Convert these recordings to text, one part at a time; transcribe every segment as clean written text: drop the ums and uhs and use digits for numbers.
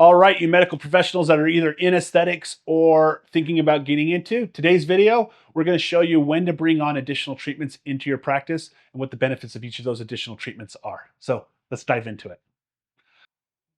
All right, you medical professionals that are either in aesthetics or thinking about getting into today's video, we're going to show you when to bring on additional treatments into your practice and what the benefits of each of those additional treatments are. So let's dive into it.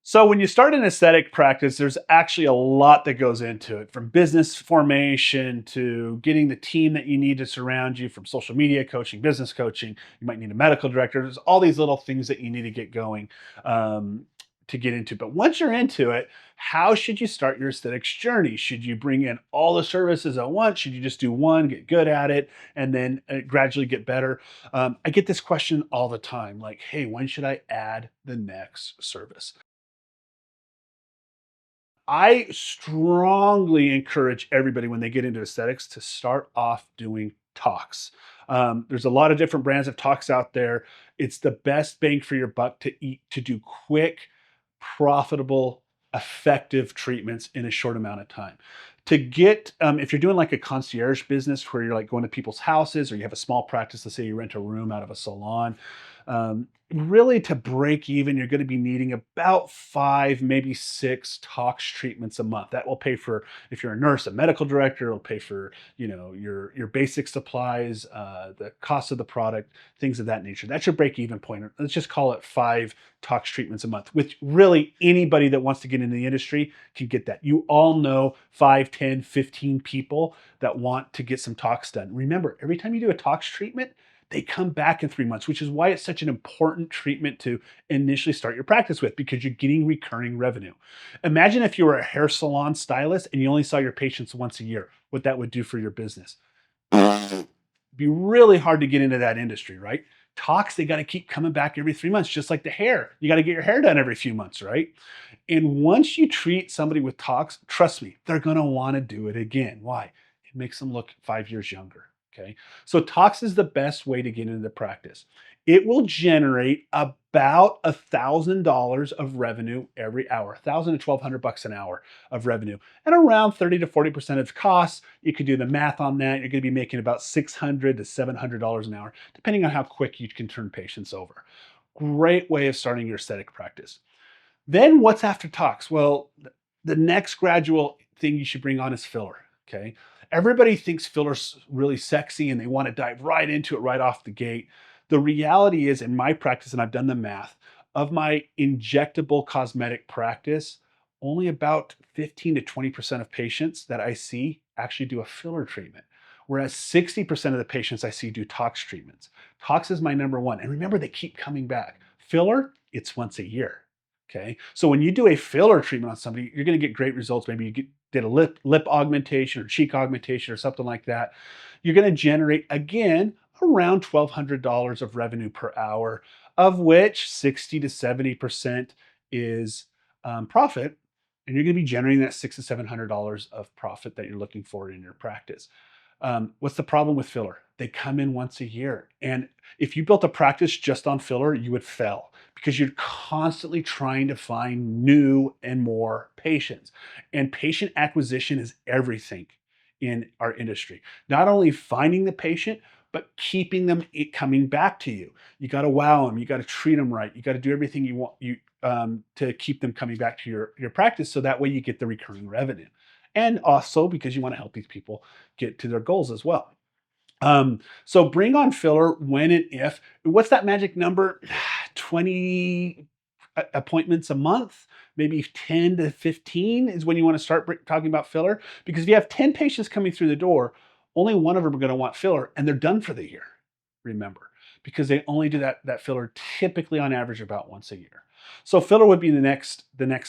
So when you start an aesthetic practice, there's actually a lot that goes into it, from business formation to getting the team that you need to surround you, from social media coaching, business coaching. You might need a medical director. There's all these little things that you need to get going um, to get into. But once you're into it, how should you start your aesthetics journey? Should you bring in all the services at once? Should you just do one, get good at it, and then gradually get better? I get this question all the time, like, hey, when should I add the next service? I strongly encourage everybody when they get into aesthetics to start off doing talks. There's a lot of different brands of talks out there. It's the best bang for your buck to do quick, profitable, effective treatments in a short amount of time. To get, if you're doing like a concierge business where you're like going to people's houses, or you have a small practice, let's say you rent a room out of a salon, really to break even, you're going to be needing about 5, maybe 6 tox treatments a month. That will pay for, if you're a nurse, a medical director, it'll pay for, your basic supplies, the cost of the product, things of that nature. That's your break even point. Let's just call it 5 tox treatments a month, which really anybody that wants to get into the industry can get that. You all know 5, 10, 15 people that want to get some tox done. Remember, every time you do a tox treatment, they come back in 3 months, which is why it's such an important treatment to initially start your practice with, because you're getting recurring revenue. Imagine if you were a hair salon stylist and you only saw your patients once a year, what that would do for your business. It'd be really hard to get into that industry, right? Tox, they got to keep coming back every 3 months, just like the hair. You got to get your hair done every few months, right? And once you treat somebody with tox, trust me, they're going to want to do it again. Why? It makes them look 5 years younger. Okay. So tox is the best way to get into the practice. It will generate about $1,000 of revenue every hour, 1,000 to 1,200 bucks an hour of revenue, and around 30 to 40% of costs. You could do the math on that. You're going to be making about $600 to $700 an hour, depending on how quick you can turn patients over. Great way of starting your aesthetic practice. Then what's after tox? Well, the next gradual thing you should bring on is filler. Okay. Everybody thinks filler's really sexy and they want to dive right into it right off the gate. The reality is, in my practice, and I've done the math, of my injectable cosmetic practice, only about 15 to 20% of patients that I see actually do a filler treatment. Whereas 60% of the patients I see do tox treatments. Tox is my number one. And remember, they keep coming back. Filler, it's once a year. Okay. So when you do a filler treatment on somebody, you're going to get great results. Maybe you did a lip augmentation or cheek augmentation or something like that. You're going to generate, again, around $1,200 of revenue per hour, of which 60 to 70% is profit. And you're going to be generating that $600 to $700 of profit that you're looking for in your practice. What's the problem with filler? They come in once a year. And if you built a practice just on filler, you would fail, because you're constantly trying to find new and more patients. And patient acquisition is everything in our industry. Not only finding the patient, but keeping them coming back to you. You got to wow them. You got to treat them right. You got to do everything you want to keep them coming back to your practice, so that way you get the recurring revenue. And also because you want to help these people get to their goals as well. So bring on filler when and if. What's that magic number? 20 appointments a month, maybe 10 to 15 is when you want to start talking about filler. Because if you have 10 patients coming through the door, only one of them are going to want filler, and they're done for the year. Remember, because they only do that filler typically on average about once a year. So filler would be the next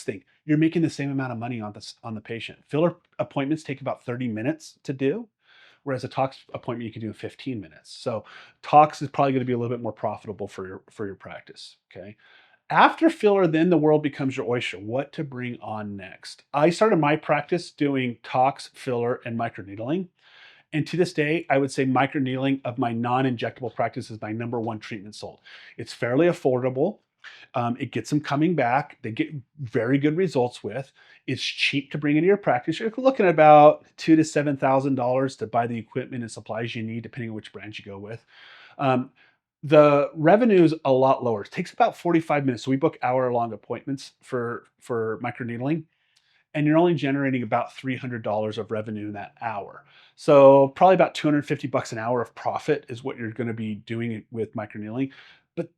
thing. You're making the same amount of money on the patient. Filler appointments take about 30 minutes to do, whereas a tox appointment you can do in 15 minutes. So tox is probably going to be a little bit more profitable for your practice. Okay. After filler, then the world becomes your oyster. What to bring on next? I started my practice doing tox, filler, and microneedling. And to this day, I would say microneedling of my non-injectable practice is my number one treatment sold. It's fairly affordable. It gets them coming back. They get very good results with. It's cheap to bring into your practice. You're looking at about $2,000 to $7,000 to buy the equipment and supplies you need, depending on which brand you go with. The revenue is a lot lower. It takes about 45 minutes. So we book hour-long appointments for microneedling, and you're only generating about $300 of revenue in that hour. So probably about 250 bucks an hour of profit is what you're going to be doing with microneedling. But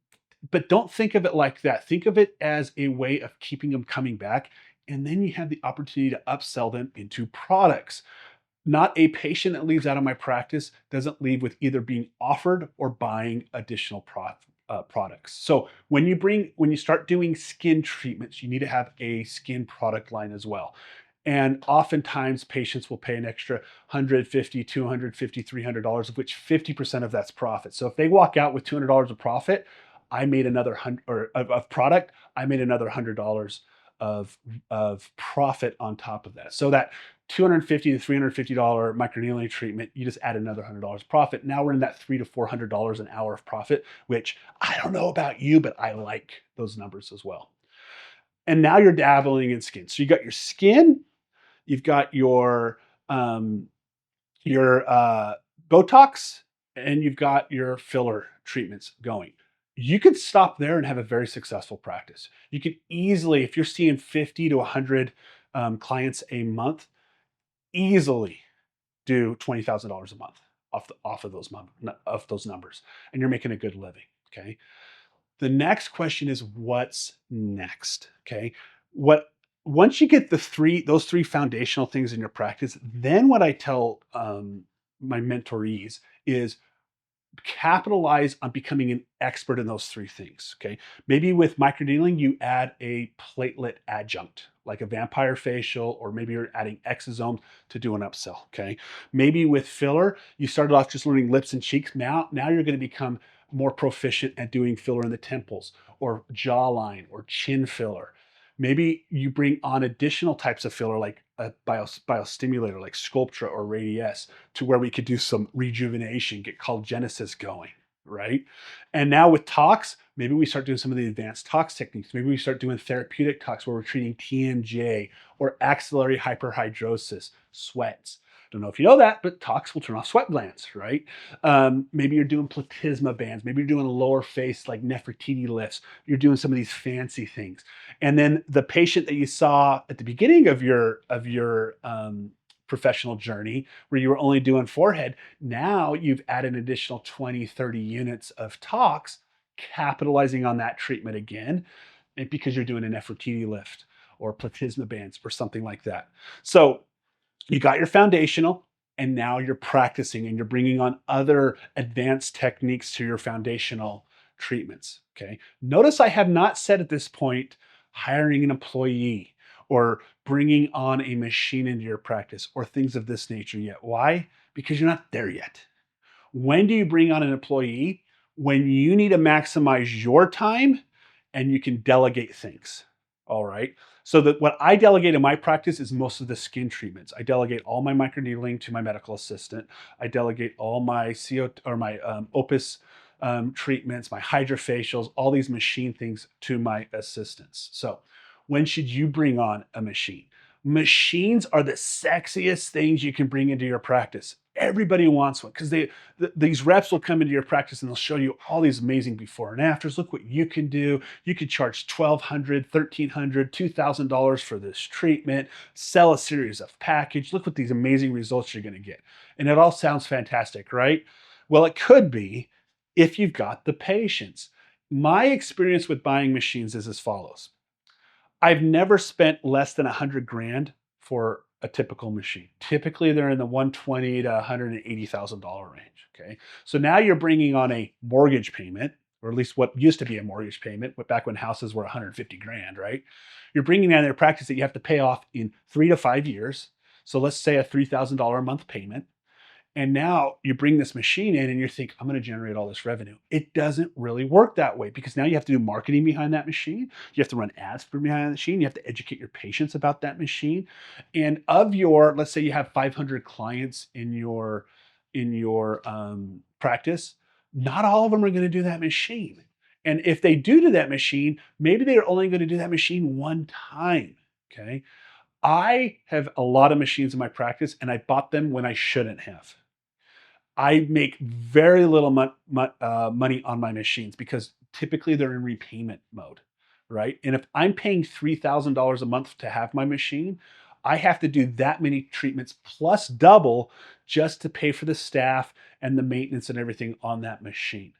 but don't think of it like that. Think of it as a way of keeping them coming back, and then you have the opportunity to upsell them into products. Not a patient that leaves out of my practice doesn't leave with either being offered or buying additional products. So when you start doing skin treatments, you need to have a skin product line as well. And oftentimes patients will pay an extra 150, 250, $300, of which 50% of that's profit. So if they walk out with $200 of profit, I made another hundred or of product, I made another $100 of profit on top of that. So that $250 to $350 microneedling treatment, you just add another $100 profit. Now we're in that $300 to $400 an hour of profit, which I don't know about you, but I like those numbers as well. And now you're dabbling in skin. So you got your skin, you've got um, your Botox, and you've got your filler treatments going. You could stop there and have a very successful practice. You could easily, if you're seeing 50 to 100 clients a month, easily do $20,000 a month off those numbers, and you're making a good living. Okay. The next question is what's next. Okay. What Once you get those three foundational things in your practice, then what I tell my mentorees is capitalize on becoming an expert in those three things. Okay. Maybe with microneedling, you add a platelet adjunct, like a vampire facial, or maybe you're adding exosomes to do an upsell. Okay. Maybe with filler, you started off just learning lips and cheeks. Now you're going to become more proficient at doing filler in the temples or jawline or chin filler. Maybe you bring on additional types of filler like a biostimulator like Sculptra or Radiesse, to where we could do some rejuvenation, get collagenesis going, right? And now with tox, maybe we start doing some of the advanced tox techniques. Maybe we start doing therapeutic tox where we're treating TMJ or axillary hyperhidrosis, sweats. Don't know if you know that, but tox will turn off sweat glands, right? Maybe you're doing platysma bands. Maybe you're doing lower face like Nefertiti lifts. You're doing some of these fancy things. And then the patient that you saw at the beginning of your professional journey, where you were only doing forehead, now you've added an additional 20, 30 units of tox, capitalizing on that treatment again, because you're doing an Nefertiti lift or platysma bands or something like that. So you got your foundational, and now you're practicing and you're bringing on other advanced techniques to your foundational treatments. Okay. Notice I have not said at this point hiring an employee or bringing on a machine into your practice or things of this nature yet. Why? Because you're not there yet. When do you bring on an employee? When you need to maximize your time and you can delegate things. All right. So that what I delegate in my practice is most of the skin treatments. I delegate all my microneedling to my medical assistant. I delegate all my CO or my Opus treatments, my hydrofacials, all these machine things to my assistants. So when should you bring on a machine? Machines are the sexiest things you can bring into your practice. Everybody wants one because these reps will come into your practice and they'll show you all these amazing before and afters. Look what you can do. You could charge $1,200, $1,300, $2,000 for this treatment, sell a series of package. Look what these amazing results you're going to get. And it all sounds fantastic, right? Well, it could be if you've got the patience. My experience with buying machines is as follows. I've never spent less than 100 grand for a typical machine. Typically, they're in the 120 to $180,000 range. Okay, so now you're bringing on a mortgage payment, or at least what used to be a mortgage payment, back when houses were 150 grand, right? You're bringing down their practice that you have to pay off in 3 to 5 years. So let's say a $3,000 a month payment. And now you bring this machine in and you think, I'm going to generate all this revenue. It doesn't really work that way, because now you have to do marketing behind that machine. You have to run ads for behind that machine. You have to educate your patients about that machine. And let's say you have 500 clients in your practice, not all of them are going to do that machine. And if they do that machine, maybe they're only going to do that machine one time. Okay. I have a lot of machines in my practice and I bought them when I shouldn't have. I make very little money on my machines because typically they're in repayment mode, right? And if I'm paying $3,000 a month to have my machine, I have to do that many treatments plus double just to pay for the staff and the maintenance and everything on that machine.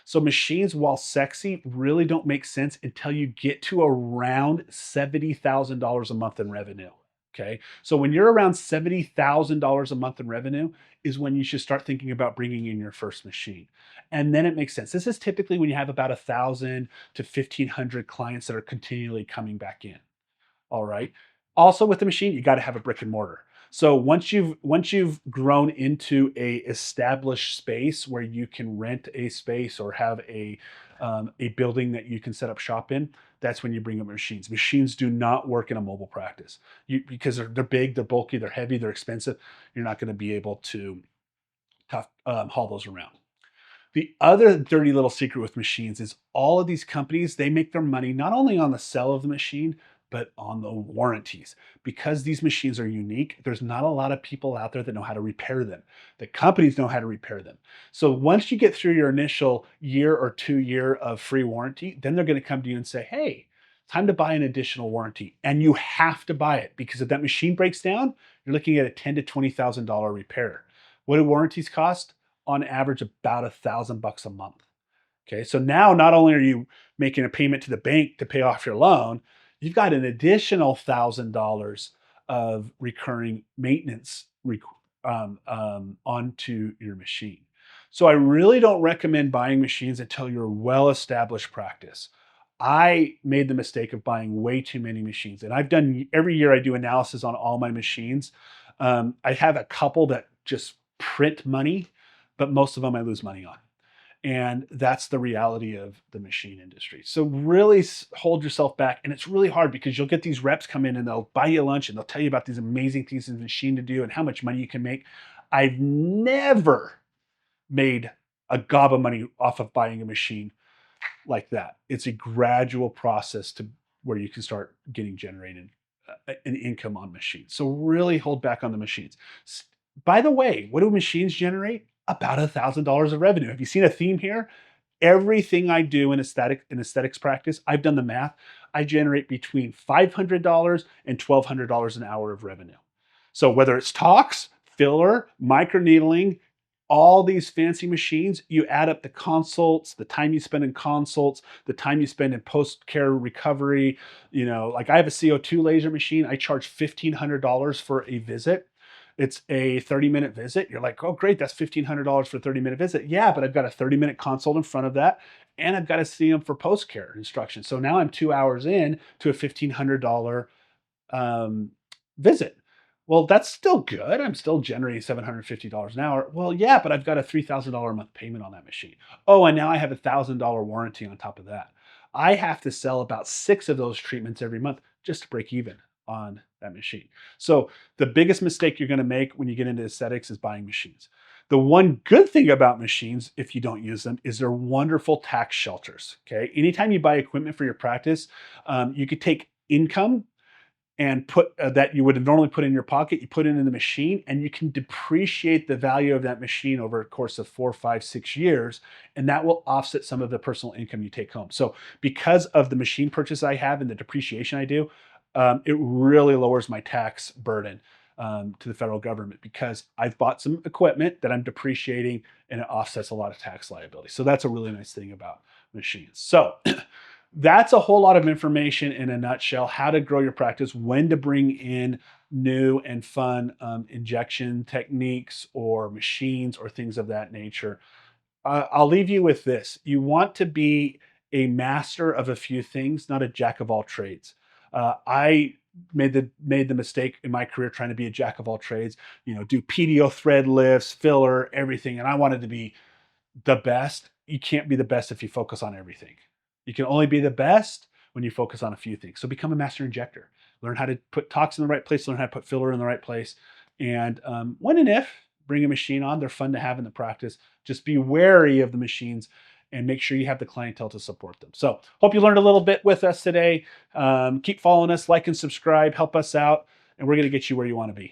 So machines, while sexy, really don't make sense until you get to around $70,000 a month in revenue. Okay. So when you're around $70,000 a month in revenue, is when you should start thinking about bringing in your first machine. And then it makes sense. This is typically when you have about 1,000 to 1,500 clients that are continually coming back in. All right. Also with the machine, you got to have a brick and mortar. So once you've grown into a established space where you can rent a space or have a building that you can set up shop in, that's when you bring up machines. Machines do not work in a mobile practice because they're big, they're bulky, they're heavy, they're expensive. You're not going to be able to haul those around. The other dirty little secret with machines is all of these companies, they make their money not only on the sale of the machine, but on the warranties. Because these machines are unique, there's not a lot of people out there that know how to repair them. The companies know how to repair them. So once you get through your initial year or 2 year of free warranty, then they're going to come to you and say, hey, time to buy an additional warranty. And you have to buy it because if that machine breaks down, you're looking at a $10,000 to $20,000 repair. What do warranties cost? On average about $1,000 a month. Okay, so now not only are you making a payment to the bank to pay off your loan, you've got an additional $1,000 of recurring maintenance onto your machine. So I really don't recommend buying machines until you're a well-established practice. I made the mistake of buying way too many machines, and I've done every year I do analysis on all my machines. I have a couple that just print money, but most of them I lose money on. And that's the reality of the machine industry. So really hold yourself back. And it's really hard because you'll get these reps come in and they'll buy you lunch and they'll tell you about these amazing things in the machine to do and how much money you can make. I've never made a gob of money off of buying a machine like that. It's a gradual process to where you can start getting generated an income on machines. So really hold back on the machines. By the way, what do machines generate? About $1,000 of revenue. Have you seen a theme here? Everything I do in aesthetics practice, I've done the math. I generate between $500 and $1,200 an hour of revenue. So whether it's talks, filler, microneedling, all these fancy machines, you add up the consults, the time you spend in consults, the time you spend in post-care recovery. Like I have a CO2 laser machine. I charge $1,500 for a visit. It's a 30-minute visit. You're like, oh, great, that's $1,500 for a 30-minute visit. Yeah, but I've got a 30-minute consult in front of that, and I've got to see them for post-care instructions. So now I'm 2 hours in to a $1,500 visit. Well, that's still good. I'm still generating $750 an hour. Well, yeah, but I've got a $3,000 a month payment on that machine. Oh, and now I have a $1,000 warranty on top of that. I have to sell about 6 of those treatments every month just to break even on that machine. So the biggest mistake you're going to make when you get into aesthetics is buying machines. The one good thing about machines, if you don't use them, is they're wonderful tax shelters. Okay. Anytime you buy equipment for your practice, you could take income and put that you would normally put in your pocket, you put it in the machine, and you can depreciate the value of that machine over a course of 4, 5, 6 years, and that will offset some of the personal income you take home. So because of the machine purchase I have and the depreciation I do, it really lowers my tax burden to the federal government because I've bought some equipment that I'm depreciating and it offsets a lot of tax liability. So that's a really nice thing about machines. So that's a whole lot of information in a nutshell, how to grow your practice, when to bring in new and fun injection techniques or machines or things of that nature. I'll leave you with this. You want to be a master of a few things, not a jack of all trades. I made the mistake in my career trying to be a jack of all trades, do PDO thread lifts, filler, everything. And I wanted to be the best. You can't be the best if you focus on everything. You can only be the best when you focus on a few things. So become a master injector. Learn how to put tox in the right place, learn how to put filler in the right place. And when and if bring a machine on, they're fun to have in the practice. Just be wary of the machines and make sure you have the clientele to support them. So hope you learned a little bit with us today. Keep following us, like and subscribe, help us out, and we're going to get you where you want to be.